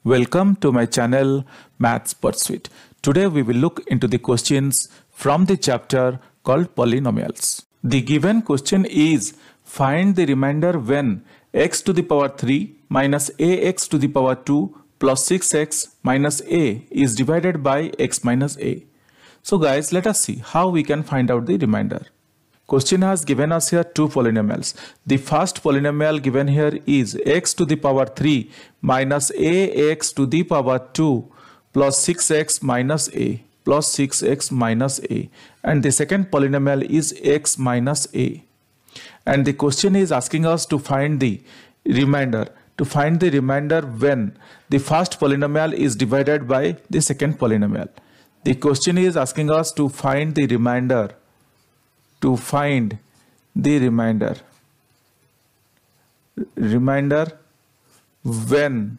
Welcome to my channel Maths Pursuit. Today we will look into the questions from the chapter called Polynomials. The given question is find the remainder when x to the power 3 minus ax to the power 2 plus 6x minus a is divided by x minus a. So guys, let us see how we can find out the remainder. Question has given us here two polynomials. The first polynomial given here is x to the power 3 minus ax to the power 2 plus 6x minus a plus 6x minus a. And the second polynomial is x minus a. And the question is asking us to find the remainder. To find the remainder when the first polynomial is divided by the second polynomial. The question is asking us to find the remainder. To find the remainder when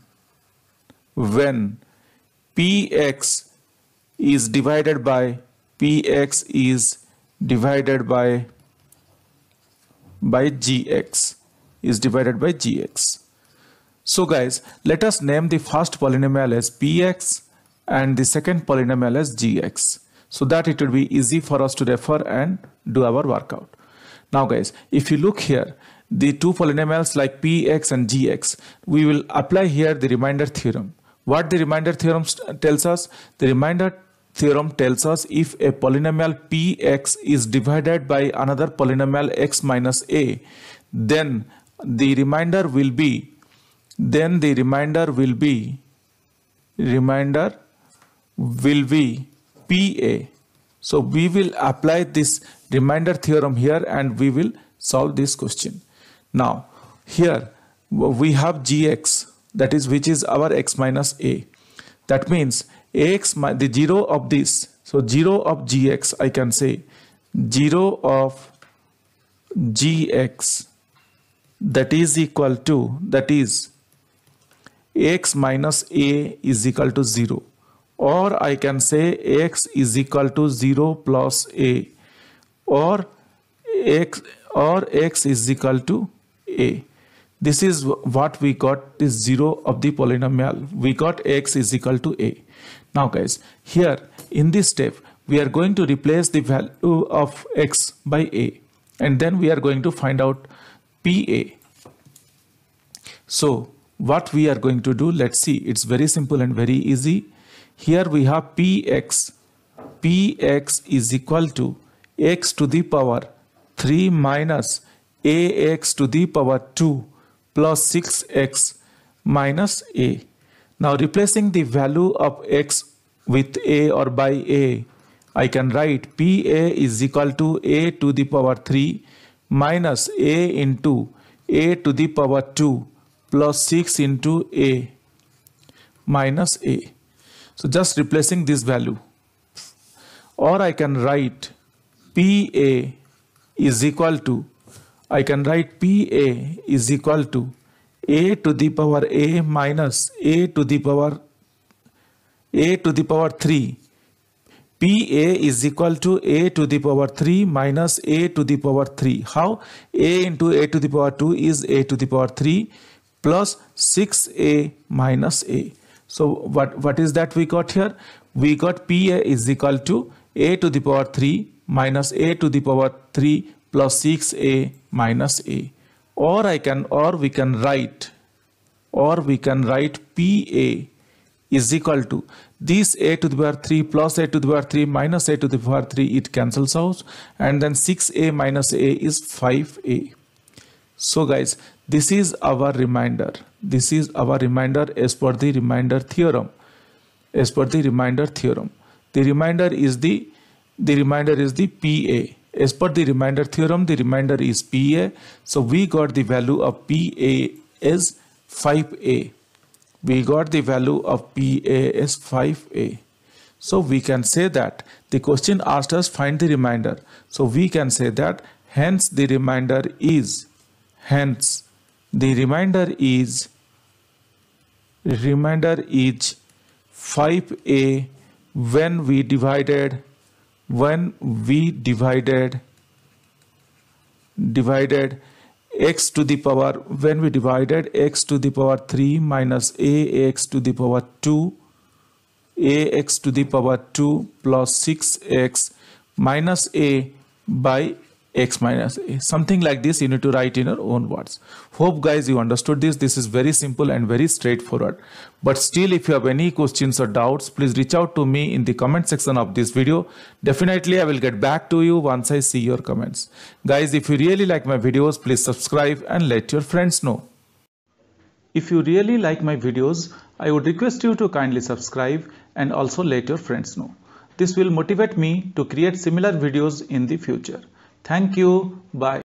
px is divided by gx is divided by gx. So guys, let us name the first polynomial as px and the second polynomial as gx, so that it will be easy for us to refer and do our workout. Now guys, if you look here, the two polynomials like px and gx, we will apply here the remainder theorem. What the remainder theorem tells us? The remainder theorem tells us if a polynomial px is divided by another polynomial x minus a, then the remainder will be PA. So we will apply this remainder theorem here and we will solve this question. Now here we have gx, that is which is our x minus a. That means ax, the 0 of this, so 0 of gx, I can say 0 of gx, that is equal to, that is x minus a is equal to 0. Or I can say x is equal to 0 plus a, or x is equal to a. This is what we got, this 0 of the polynomial. We got x is equal to a. Now guys, here in this step we are going to replace the value of x by a, and then we are going to find out PA. So what we are going to do, let's see. It's very simple and very easy. Here we have px is equal to x to the power 3 minus ax to the power 2 plus 6x minus a. Now replacing the value of x with a or by a, I can write pa is equal to a to the power 3 minus a into a to the power 2 plus 6 into a minus a. So just replacing this value, or I can write PA is equal to, I can write PA is equal to a to the power a minus a to the power 3. PA is equal to a to the power 3 minus a to the power 3. How? A into a to the power 2 is a to the power 3 plus 6a minus a. So what is that we got here? We got PA is equal to a to the power 3 minus a to the power 3 plus 6a minus a. Or we can write PA is equal to this a to the power 3 plus a to the power 3 minus a to the power 3, it cancels out, and then 6a minus a is 5a. So guys, this is our remainder. This is our remainder as per the remainder theorem. The remainder is the PA. As per the remainder theorem, the remainder is PA. So we got the value of PA as 5a. So we can say that the question asked us find the remainder. So we can say that hence the remainder is 5a when we divided x to the power, when we divided x to the power 3 minus ax to the power 2, ax to the power 2 plus 6x minus a by x minus a. Something like this you need to write in your own words. Hope guys you understood this. This is very simple and very straightforward. But still, if you have any questions or doubts, please reach out to me in the comment section of this video. Definitely I will get back to you once I see your comments. Guys, if you really like my videos, please subscribe and let your friends know. If you really like my videos, I would request you to kindly subscribe and also let your friends know. This will motivate me to create similar videos in the future. Thank you. Bye.